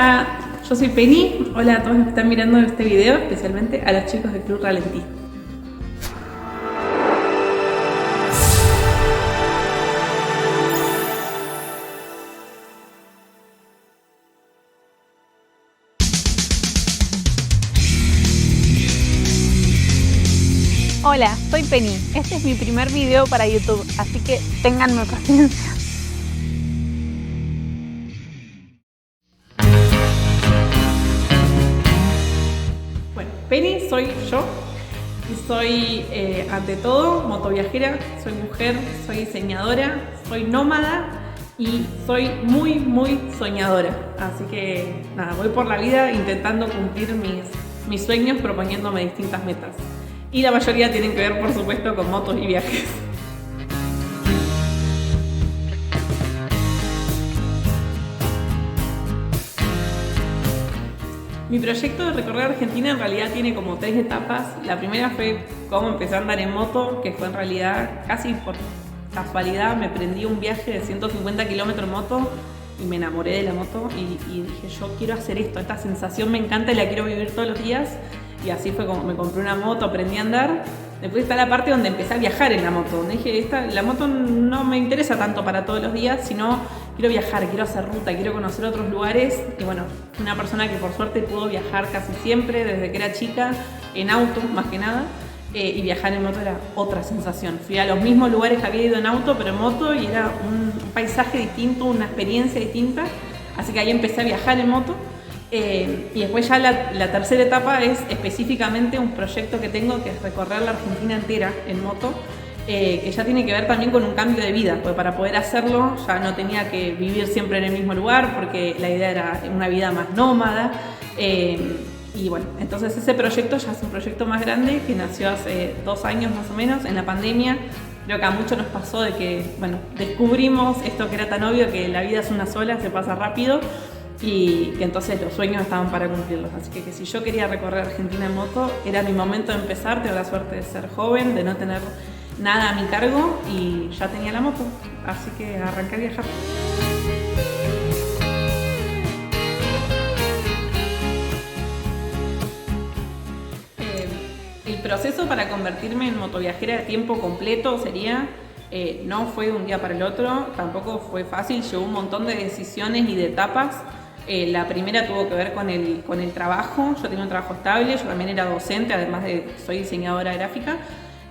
Hola, yo soy Penny. Hola a todos los que están mirando este video, especialmente a los chicos del Club Ralentí. Hola, soy Penny. Este es mi primer video para YouTube, así que ténganme paciencia. Bueno, Penny soy yo y soy ante todo motoviajera, soy mujer, soy diseñadora, soy nómada y soy muy soñadora. Así que nada, voy por la vida intentando cumplir mis sueños, proponiéndome distintas metas. Y la mayoría tienen que ver, por supuesto, con motos y viajes. Mi proyecto de recorrer Argentina en realidad tiene como 3 etapas. La primera fue cómo empecé a andar en moto, que fue en realidad casi por casualidad. Me prendí un viaje de 150 kilómetros en moto y me enamoré de la moto y dije, yo quiero hacer esto, esta sensación me encanta y la quiero vivir todos los días. Y así fue como me compré una moto, aprendí a andar. Después está la parte donde empecé a viajar en la moto, donde dije, la moto no me interesa tanto para todos los días, sino quiero viajar, quiero hacer ruta, quiero conocer otros lugares. Y bueno, una persona que por suerte pudo viajar casi siempre, desde que era chica, en auto más que nada. Y viajar en moto era otra sensación. Fui a los mismos lugares que había ido en auto, pero en moto, y era un paisaje distinto, una experiencia distinta. Así que ahí empecé a viajar en moto. Y después ya la tercera etapa es específicamente un proyecto que tengo, que es recorrer la Argentina entera en moto, que ya tiene que ver también con un cambio de vida, porque para poder hacerlo ya no tenía que vivir siempre en el mismo lugar, porque la idea era una vida más nómada. Y bueno, entonces ese proyecto ya es un proyecto más grande, que nació hace 2 años más o menos, en la pandemia. Creo que a muchos nos pasó de que, bueno, descubrimos esto que era tan obvio, que la vida es una sola, se pasa rápido, y que entonces los sueños estaban para cumplirlos. Así que si yo quería recorrer Argentina en moto, era mi momento de empezar. Tengo la suerte de ser joven, de no tener nada a mi cargo, y ya tenía la moto, así que arranqué a viajar. El proceso para convertirme en motoviajera de tiempo completo sería... no fue de un día para el otro, tampoco fue fácil, llevó un montón de decisiones y de etapas. La primera tuvo que ver con el trabajo. Yo tenía un trabajo estable, yo también era docente, además de soy diseñadora gráfica.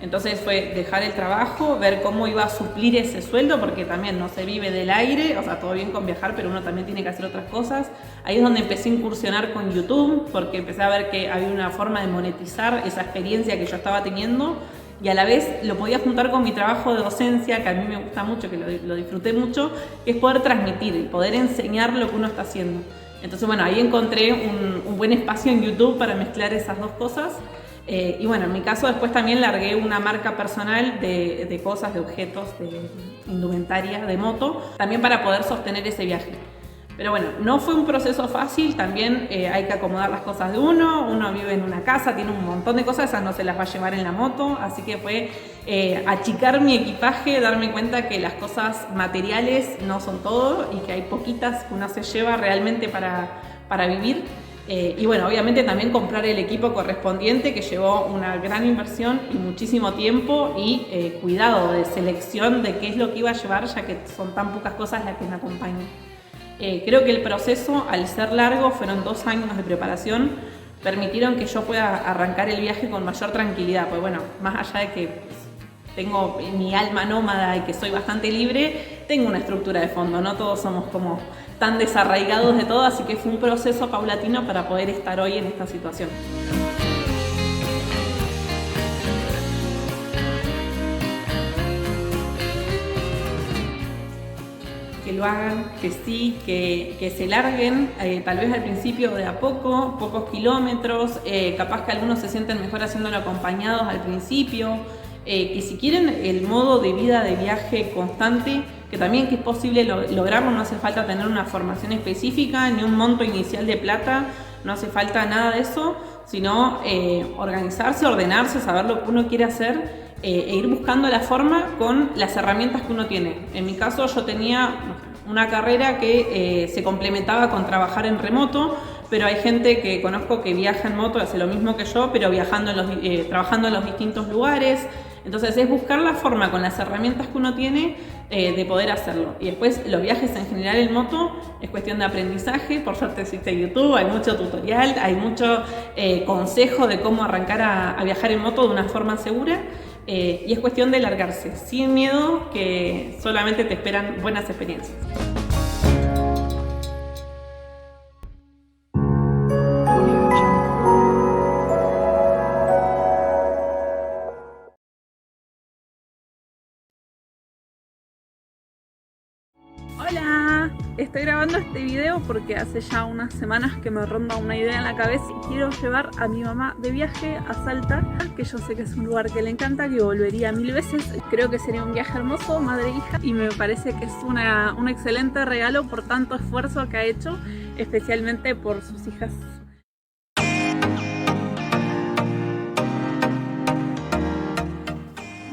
Entonces fue dejar el trabajo, ver cómo iba a suplir ese sueldo, porque también no se vive del aire, o sea, todo bien con viajar, pero uno también tiene que hacer otras cosas. Ahí es donde empecé a incursionar con YouTube, porque empecé a ver que había una forma de monetizar esa experiencia que yo estaba teniendo, y a la vez lo podía juntar con mi trabajo de docencia, que a mí me gusta mucho, que lo disfruté mucho, que es poder transmitir y poder enseñar lo que uno está haciendo. Entonces, bueno, ahí encontré un buen espacio en YouTube para mezclar esas dos cosas. Y bueno, en mi caso después también largué una marca personal de cosas, de objetos, de indumentaria, de moto, también para poder sostener ese viaje. Pero bueno, no fue un proceso fácil, también hay que acomodar las cosas de uno vive en una casa, tiene un montón de cosas, esas no se las va a llevar en la moto, así que fue achicar mi equipaje, darme cuenta que las cosas materiales no son todo y que hay poquitas que uno se lleva realmente para vivir. Y bueno, obviamente también comprar el equipo correspondiente, que llevó una gran inversión y muchísimo tiempo y cuidado de selección de qué es lo que iba a llevar, ya que son tan pocas cosas las que me acompañan. Creo que el proceso, al ser largo, fueron 2 años de preparación, permitieron que yo pueda arrancar el viaje con mayor tranquilidad, pues bueno, más allá de que tengo mi alma nómada y que soy bastante libre, tengo una estructura de fondo, no todos somos como tan desarraigados de todo, así que fue un proceso paulatino para poder estar hoy en esta situación. Que lo hagan, que sí, que se larguen, tal vez al principio de a poco, pocos kilómetros, capaz que algunos se sienten mejor haciéndolo acompañados al principio, que si quieren el modo de vida de viaje constante, que también que es posible lograrlo, no hace falta tener una formación específica, ni un monto inicial de plata, no hace falta nada de eso, sino organizarse, ordenarse, saber lo que uno quiere hacer, e ir buscando la forma con las herramientas que uno tiene. En mi caso yo tenía una carrera que se complementaba con trabajar en remoto, pero hay gente que conozco que viaja en moto, hace lo mismo que yo, pero trabajando en los distintos lugares. Entonces es buscar la forma con las herramientas que uno tiene de poder hacerlo. Y después los viajes en general en moto es cuestión de aprendizaje. Por suerte existe YouTube, hay mucho tutorial, hay mucho consejo de cómo arrancar a viajar en moto de una forma segura. Y es cuestión de largarse sin miedo, que solamente te esperan buenas experiencias. Hola, estoy grabando este video porque hace ya unas semanas que me ronda una idea en la cabeza y quiero llevar a mi mamá de viaje a Salta, que yo sé que es un lugar que le encanta, que volvería 1000 veces. Creo que sería un viaje hermoso, madre e hija, y me parece que es un excelente regalo por tanto esfuerzo que ha hecho, especialmente por sus hijas.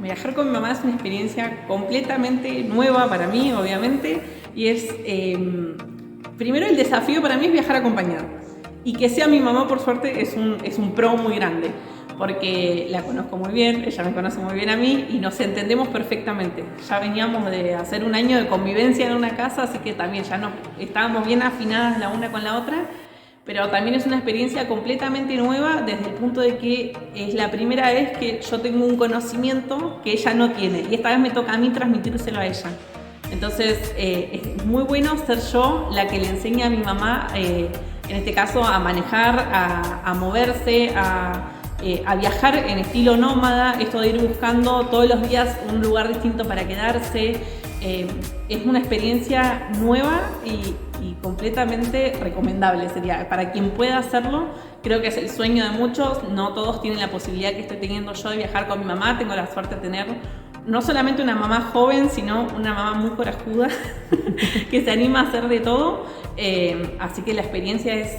Viajar con mi mamá es una experiencia completamente nueva para mí, obviamente, y es, primero el desafío para mí es viajar acompañada. Y que sea mi mamá, por suerte, es un pro muy grande, porque la conozco muy bien, ella me conoce muy bien a mí y nos entendemos perfectamente. Ya veníamos de hacer un año de convivencia en una casa, así que también ya estábamos bien afinadas la una con la otra. Pero también es una experiencia completamente nueva desde el punto de que es la primera vez que yo tengo un conocimiento que ella no tiene, y esta vez me toca a mí transmitírselo a ella. Entonces es muy bueno ser yo la que le enseña a mi mamá, en este caso, a manejar, a moverse, a viajar en estilo nómada, esto de ir buscando todos los días un lugar distinto para quedarse. Es una experiencia nueva y completamente recomendable, sería para quien pueda hacerlo. Creo que es el sueño de muchos, no todos tienen la posibilidad que estoy teniendo yo de viajar con mi mamá. Tengo la suerte de tener no solamente una mamá joven, sino una mamá muy corajuda que se anima a hacer de todo, así que la experiencia es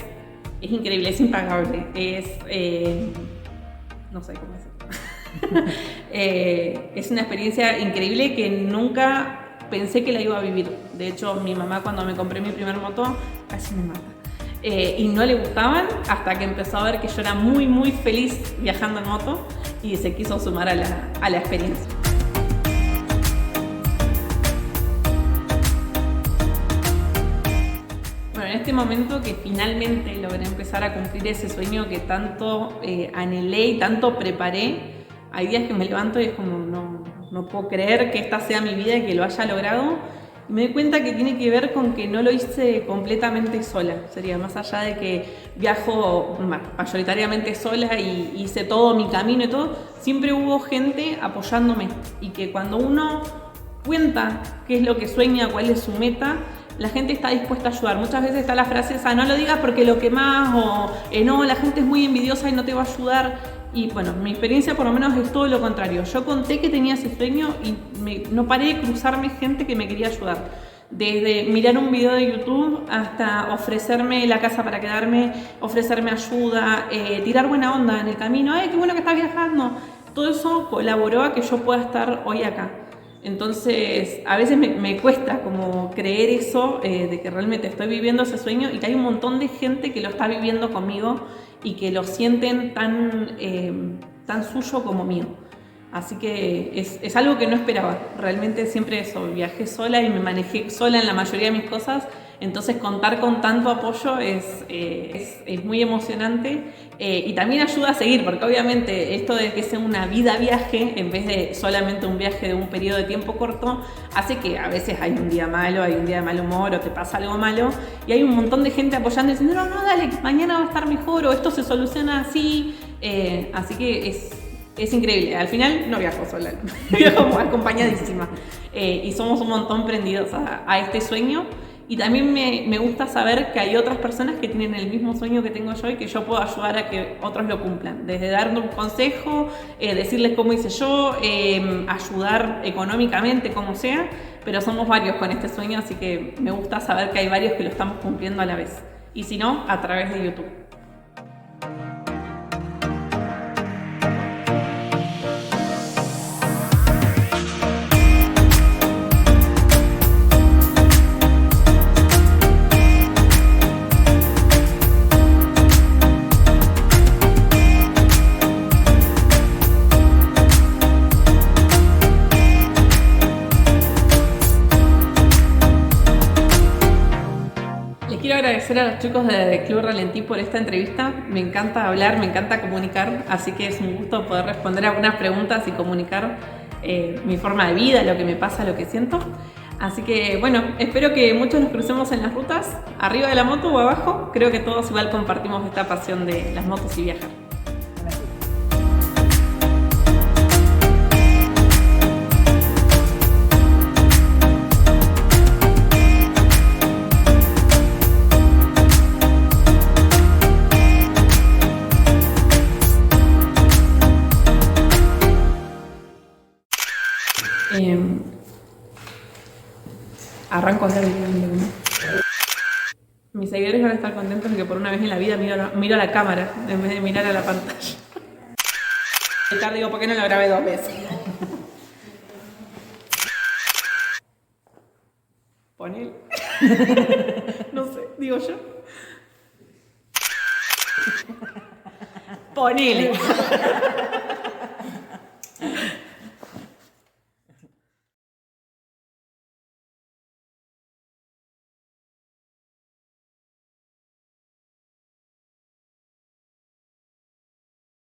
increíble, es impagable, no sé cómo decirlo. Es una experiencia increíble que nunca pensé que la iba a vivir. De hecho, mi mamá, cuando me compré mi primer moto, casi me mata. Y no le gustaban hasta que empezó a ver que yo era muy, muy feliz viajando en moto y se quiso sumar a la experiencia. Bueno, en este momento que finalmente logré empezar a cumplir ese sueño que tanto anhelé y tanto preparé, hay días que me levanto y es como, no puedo creer que esta sea mi vida y que lo haya logrado. Y me doy cuenta que tiene que ver con que no lo hice completamente sola. Sería más allá de que viajo mayoritariamente sola y hice todo mi camino y todo, siempre hubo gente apoyándome. Y que cuando uno cuenta qué es lo que sueña, cuál es su meta, la gente está dispuesta a ayudar. Muchas veces está la frase esa, no lo digas porque lo quemás, o no, la gente es muy envidiosa y no te va a ayudar. Y bueno, mi experiencia por lo menos es todo lo contrario. Yo conté que tenía ese sueño y no paré de cruzarme gente que me quería ayudar. Desde mirar un video de YouTube hasta ofrecerme la casa para quedarme, ofrecerme ayuda, tirar buena onda en el camino. ¡Ay, qué bueno que estás viajando! Todo eso colaboró a que yo pueda estar hoy acá. Entonces, a veces me cuesta como creer eso, de que realmente estoy viviendo ese sueño y que hay un montón de gente que lo está viviendo conmigo y que lo sienten tan suyo como mío. Así que es algo que no esperaba. Realmente siempre eso, viajé sola y me manejé sola en la mayoría de mis cosas. Entonces contar con tanto apoyo es muy emocionante, y también ayuda a seguir, porque obviamente esto de que sea una vida viaje en vez de solamente un viaje de un periodo de tiempo corto hace que a veces hay un día malo, hay un día de mal humor o te pasa algo malo y hay un montón de gente apoyando y diciendo no, dale, mañana va a estar mejor o esto se soluciona así. Así que es increíble. Al final no viajo sola, viajo acompañadísima, y somos un montón prendidos a este sueño. Y también me gusta saber que hay otras personas que tienen el mismo sueño que tengo yo y que yo puedo ayudar a que otros lo cumplan. Desde darle un consejo, decirles cómo hice yo, ayudar económicamente, como sea. Pero somos varios con este sueño, así que me gusta saber que hay varios que lo estamos cumpliendo a la vez. Y si no, a través de YouTube. agradecer a los chicos de Club Ralentí por esta entrevista. Me encanta hablar, me encanta comunicar, así que es un gusto poder responder algunas preguntas y comunicar mi forma de vida, lo que me pasa, lo que siento. Así que bueno, espero que muchos nos crucemos en las rutas, arriba de la moto o abajo. Creo que todos igual compartimos esta pasión de las motos y viajar. Arranco a hablar bien. Mis seguidores van a estar contentos de que por una vez en la vida miro a la cámara en vez de mirar a la pantalla. Y digo, ¿por qué no lo grabé 2 veces? Ponele. No sé, digo yo. Ponele.